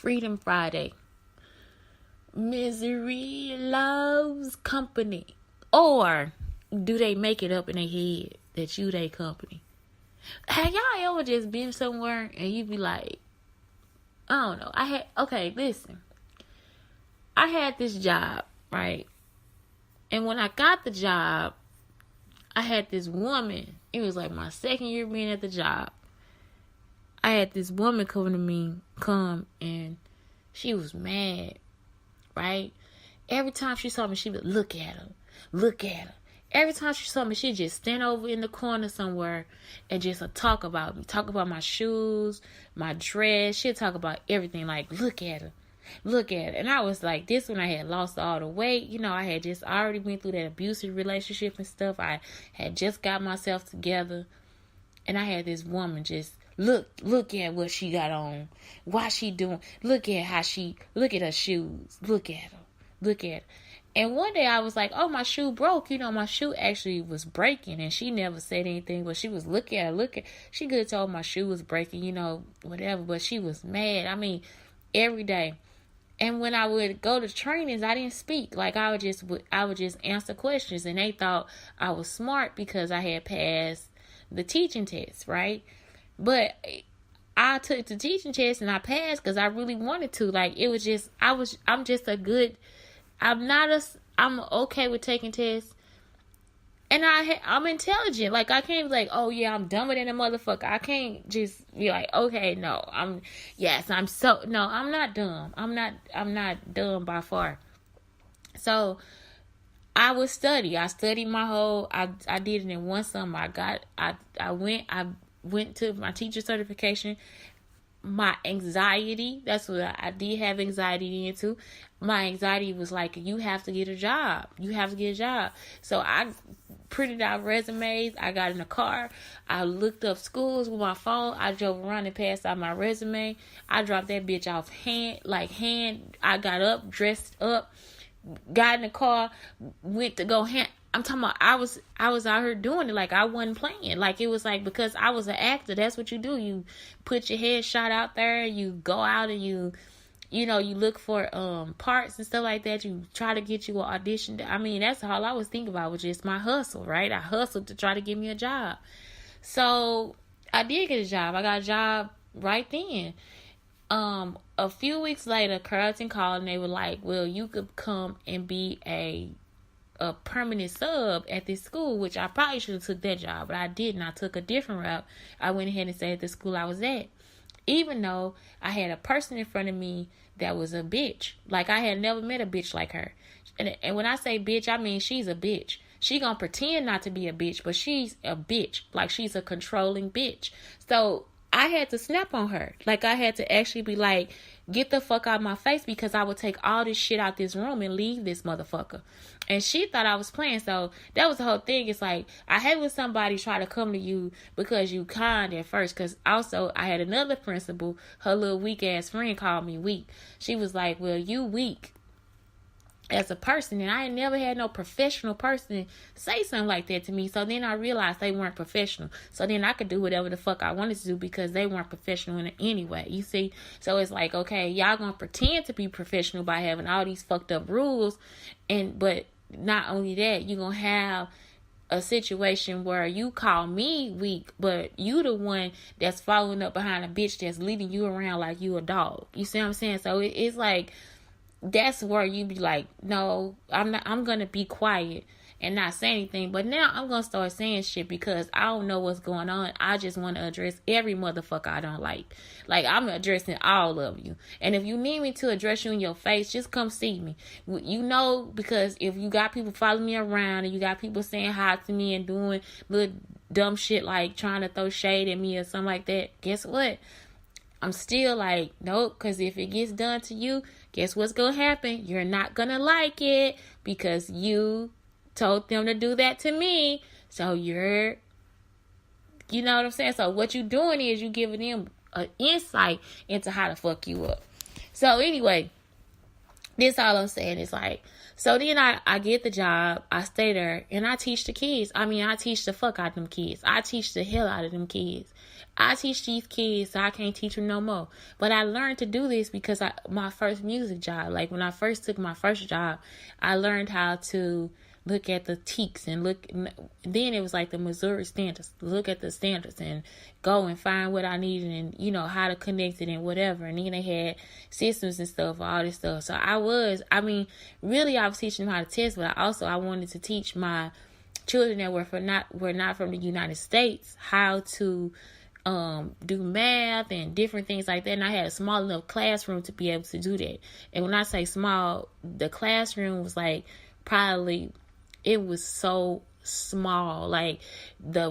Freedom Friday. Misery loves company. Or do they make it up in their head that you they company? Have y'all ever just been somewhere and you be like, I don't know. Listen. I had this job, right? And when I got the job, I had this woman. It was like my second year being at the job. I had this woman come and she was mad, right? Every time she saw me, she would look at her. Every time she saw me, she'd just stand over in the corner somewhere and just talk about me. Talk about my shoes, my dress. She'd talk about everything. Like, look at her. And I was like, this when I had lost all the weight. You know, I had just already went through that abusive relationship and stuff. I had just got myself together. And I had this woman just look at what she got on. Why she doing. Look at her shoes. Look at her. And one day I was like, oh, my shoe broke. You know, my shoe actually was breaking. And she never said anything, but she was looking at her. She could have told my shoe was breaking, you know, whatever. But she was mad. I mean, every day. And when I would go to trainings, I didn't speak. Like, I would just answer questions. And they thought I was smart because I had passed the teaching test, right? But I took the teaching test and I passed because I really wanted to. Like, it was just, I'm okay with taking tests. And I'm intelligent. Like, I can't be like, oh yeah, I'm dumber than a motherfucker. I can't just be like, okay, no, I'm not dumb. I'm not dumb by far. So I would study. I studied I did it in one summer. I went to my teacher certification. My anxiety, that's what I did have anxiety into. My anxiety was like, you have to get a job. So I printed out resumes. I got in a car. I looked up schools with my phone. I drove around and passed out my resume. I dropped that bitch off hand. I got up, dressed up, got in the car, went to go hand. I'm talking about I was out here doing it. Like, I wasn't playing. Like, it was like, because I was an actor, that's what you do. You put your headshot out there, you go out and you look for parts and stuff like that. You try to get you an audition. I mean, that's all I was thinking about, was just my hustle, right? I hustled to try to get me a job. So I did get a job. I got a job right then. A few weeks later, Carlton called and they were like, well, you could come and be a permanent sub at this school, which I probably should have took that job, but I didn't. I took a different route. I went ahead and stayed at the school I was at, even though I had a person in front of me that was a bitch. Like, I had never met a bitch like her. And when I say bitch, I mean she's a bitch. She gonna pretend not to be a bitch, but she's a bitch. Like, she's a controlling bitch. So I had to snap on her. Like, I had to actually be like, get the fuck out of my face, because I would take all this shit out this room and leave this motherfucker. And she thought I was playing. So that was the whole thing. It's like, I hate when somebody try to come to you because you kind at first. Because also, I had another principal, her little weak ass friend called me weak. She was like, well, you weak as a person. And I ain't never had no professional person say something like that to me. So then I realized they weren't professional. So then I could do whatever the fuck I wanted to do because they weren't professional in it anyway. You see? So it's like, okay, y'all gonna pretend to be professional by having all these fucked up rules. But not only that, you're gonna have a situation where you call me weak, but you the one that's following up behind a bitch that's leading you around like you a dog. You see what I'm saying? So it's like, that's where you be like, no, I'm gonna be quiet and not say anything. But now I'm gonna start saying shit because I don't know what's going on. I just want to address every motherfucker I don't like. Like, I'm addressing all of you. And if you need me to address you in your face, just come see me. You know, because if you got people following me around and you got people saying hi to me and doing little dumb shit like trying to throw shade at me or something like that, guess what? I'm still like, nope, because if it gets done to you, guess what's going to happen? You're not going to like it because you told them to do that to me. So you know what I'm saying? So what you doing is you giving them an insight into how to fuck you up. So anyway, This all I'm saying is like, so then I get the job, I stay there, and I teach the kids. I mean, I teach the fuck out of them kids. I teach the hell out of them kids. I teach these kids, so I can't teach them no more. But I learned to do this because my first music job, like when I first took my first job, I learned how to look at the teaks and then it was like the Missouri standards, look at the standards and go and find what I needed and, you know, how to connect it and whatever. And then they had systems and stuff, all this stuff. So I was teaching them how to test, but I wanted to teach my children that were not from the United States how to do math and different things like that. And I had a small enough classroom to be able to do that. And when I say small, the classroom was like probably, it was so small. Like the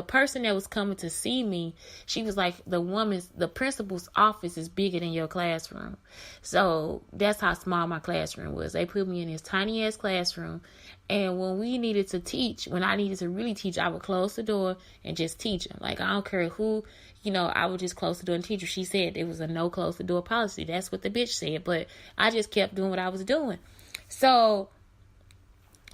person that was coming to see me, she was like, the principal's office is bigger than your classroom. So that's how small my classroom was. They put me in this tiny ass classroom. And when I needed to really teach, I would close the door and just teach them. Like, I don't care who, you know, I would just close the door and teach her. She said it was a no close the door policy. That's what the bitch said. But I just kept doing what I was doing. So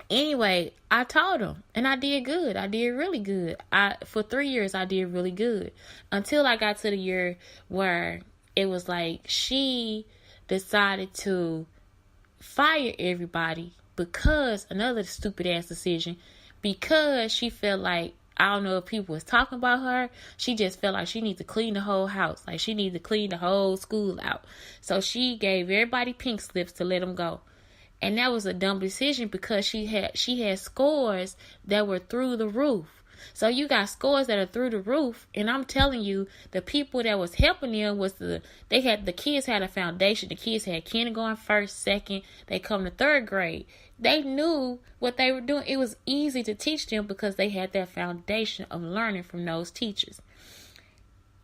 anyway, I taught them and I did good. I did really good. For 3 years, I did really good until I got to the year where it was like she decided to fire everybody because another stupid ass decision, because she felt like, I don't know if people was talking about her, she just felt like she needed to clean the whole house. Like she needed to clean the whole school out. So she gave everybody pink slips to let them go. And that was a dumb decision because she had scores that were through the roof. So you got scores that are through the roof, and I'm telling you, the people that was helping them was the kids had a foundation. The kids had kindergarten, first, second, they come to third grade. They knew what they were doing. It was easy to teach them because they had that foundation of learning from those teachers.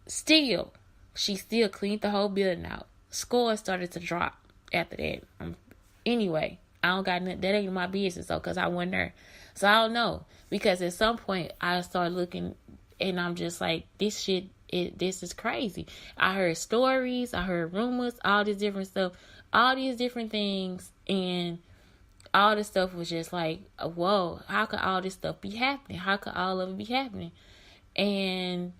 Still, she still cleaned the whole building out. Scores started to drop after that. Anyway, I don't got nothing. That ain't my business though, because I wasn't there. So I don't know. Because at some point I started looking and I'm just like, this is crazy. I heard stories, I heard rumors, all this different stuff, all these different things, and all this stuff was just like, whoa, how could all this stuff be happening? How could all of it be happening? And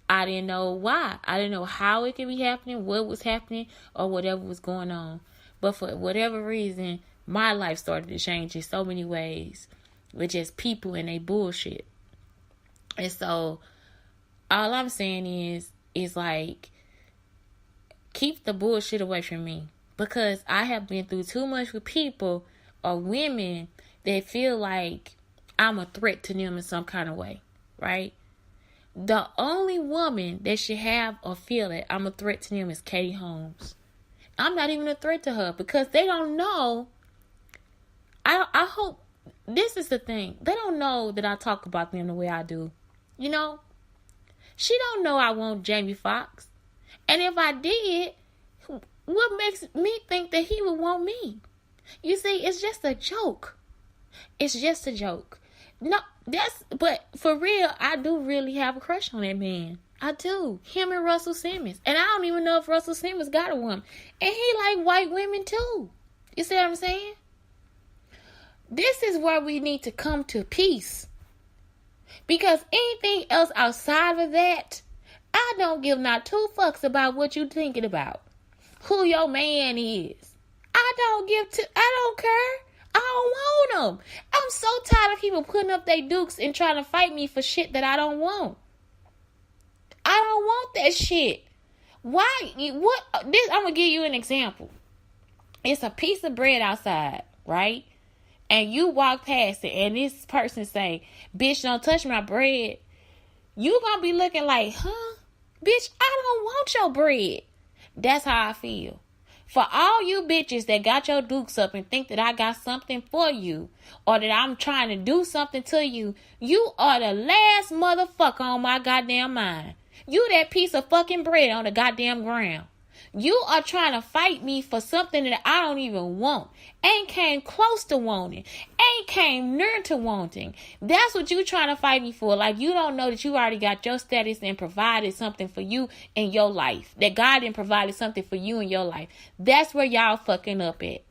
I didn't know why. I didn't know how it could be happening, what was happening, or whatever was going on. But for whatever reason, my life started to change in so many ways with just people and they bullshit. And so all I'm saying is like, keep the bullshit away from me, because I have been through too much with people or women that feel like I'm a threat to them in some kind of way, right? The only woman that should have or feel that I'm a threat to them is Katie Holmes. I'm not even a threat to her because they don't know. I hope this is the thing. They don't know that I talk about them the way I do. You know, she don't know I want Jamie Foxx. And if I did, what makes me think that he would want me? You see, it's just a joke. It's just a joke. No, but for real, I do really have a crush on that man. I do. Him and Russell Simmons. And I don't even know if Russell Simmons got a woman. And he like white women too. You see what I'm saying? This is where we need to come to peace. Because anything else outside of that, I don't give not two fucks about what you thinking about. Who your man is. I don't care. I don't want them. I'm so tired of people putting up their dukes and trying to fight me for shit that I don't want. I don't want that shit. Why? What? I'm going to give you an example. It's a piece of bread outside, right? And you walk past it and this person say, bitch, don't touch my bread. You going to be looking like, huh? Bitch, I don't want your bread. That's how I feel. For all you bitches that got your dukes up and think that I got something for you, or that I'm trying to do something to you, you are the last motherfucker on my goddamn mind. You that piece of fucking bread on the goddamn ground. You are trying to fight me for something that I don't even want. Ain't came close to wanting. Ain't came near to wanting. That's what you trying to fight me for. Like, you don't know that you already got your status and provided something for you in your life. That God didn't provided something for you in your life. That's where y'all fucking up at.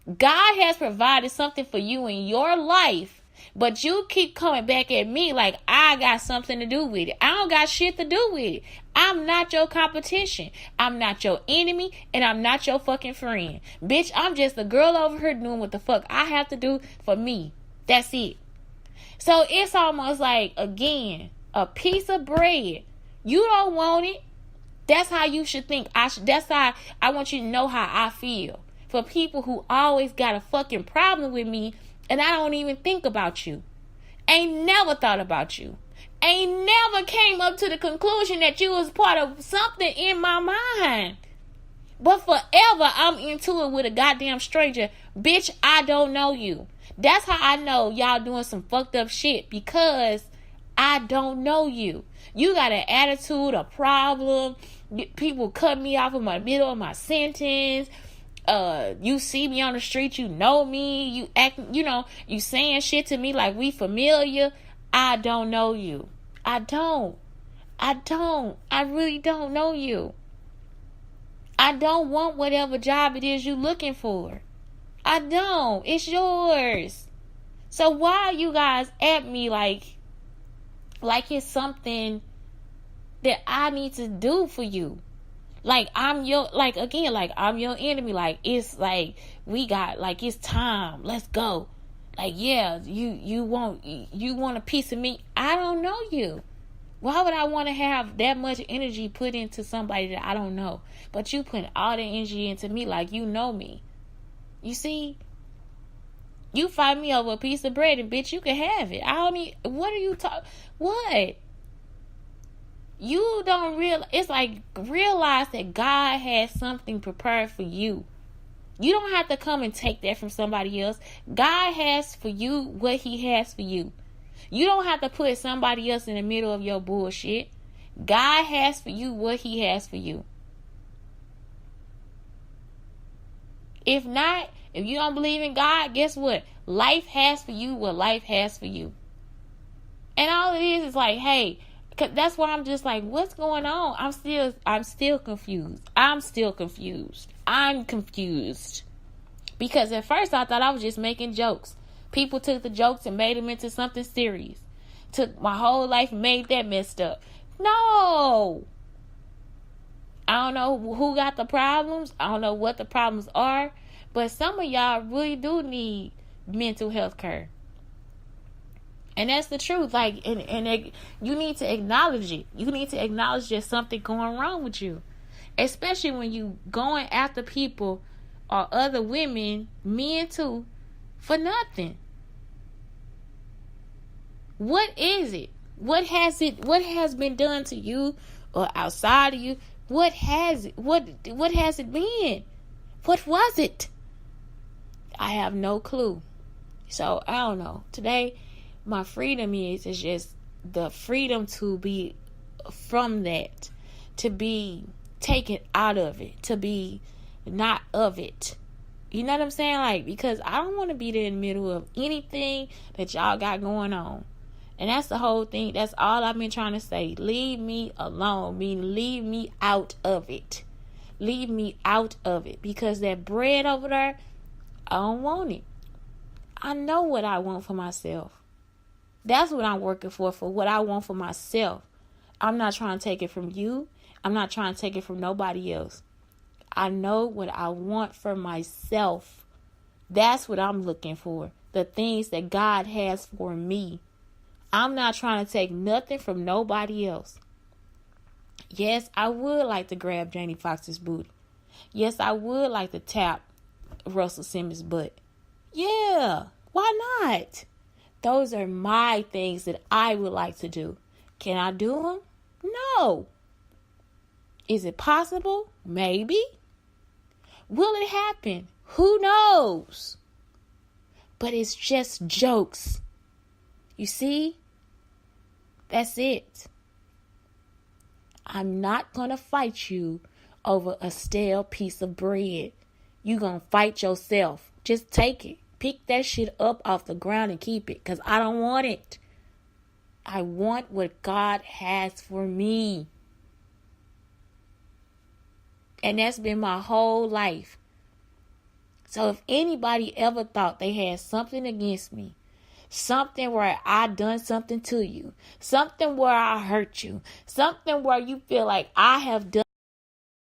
God has provided something for you in your life, but you keep coming back at me like I got something to do with it. I don't got shit to do with it. I'm not your competition. I'm not your enemy, and I'm not your fucking friend. Bitch, I'm just a girl over here doing what the fuck I have to do for me. That's it. So it's almost like, again, a piece of bread. You don't want it. That's how you should think. That's how I want you to know how I feel. For people who always got a fucking problem with me, and I don't even think about you. Ain't never thought about you. Ain't never came up to the conclusion that you was part of something in my mind. But forever I'm into it with a goddamn stranger. Bitch, I don't know you. That's how I know y'all doing some fucked up shit, because I don't know you. You got an attitude, a problem. People cut me off in the middle of my sentence. You see me on the street, you know me, you act, you saying shit to me like we familiar. I don't know you. I really don't know you. I don't want whatever job it is you looking for. I don't. It's yours. So why are you guys at me like it's something that I need to do for you? Like I'm your enemy. Like it's like we got, like, it's time. Let's go. Like, yeah, you want a piece of me. I don't know you. Why would I want to have that much energy put into somebody that I don't know? But you put all the energy into me like you know me. You see? You fight me over a piece of bread and bitch, you can have it. I don't need, what are you talking? What? You don't realize, it's like, realize that God has something prepared for you. You don't have to come and take that from somebody else. God has for you what he has for you. You don't have to put somebody else in the middle of your bullshit. God has for you what he has for you. If not, if you don't believe in God, guess what? Life has for you what life has for you. And all it is like, hey, cause that's why I'm just like, what's going on? I'm still confused. I'm confused. Because at first I thought I was just making jokes. People took the jokes and made them into something serious. Took my whole life and made that messed up. No. I don't know who got the problems. I don't know what the problems are. But some of y'all really do need mental health care. And that's the truth. Like, and you need to acknowledge it. You need to acknowledge there's something going wrong with you. Especially when you going after people or other women, men too, for nothing. What is it? What has been done to you or outside of you? What has it been? What was it? I have no clue. So I don't know. Today, my freedom is just the freedom to be from that, to be taken out of it, to be not of it. You know what I'm saying? Like, because I don't want to be there in the middle of anything that y'all got going on. And that's the whole thing. That's all I've been trying to say. Leave me alone. Meaning leave me out of it. Leave me out of it. Because that bread over there, I don't want it. I know what I want for myself. That's what I'm working for what I want for myself. I'm not trying to take it from you. I'm not trying to take it from nobody else. I know what I want for myself. That's what I'm looking for. The things that God has for me. I'm not trying to take nothing from nobody else. Yes, I would like to grab Janie Foxx's booty. Yes, I would like to tap Russell Simmons' butt. Yeah, why not? Those are my things that I would like to do. Can I do them? No. Is it possible? Maybe. Will it happen? Who knows? But it's just jokes. You see? That's it. I'm not going to fight you over a stale piece of bread. You gonna fight yourself. Just take it. Pick that shit up off the ground and keep it, because I don't want it. I want what God has for me. And that's been my whole life. So if anybody ever thought they had something against me, something where I done something to you, something where I hurt you, something where you feel like I have done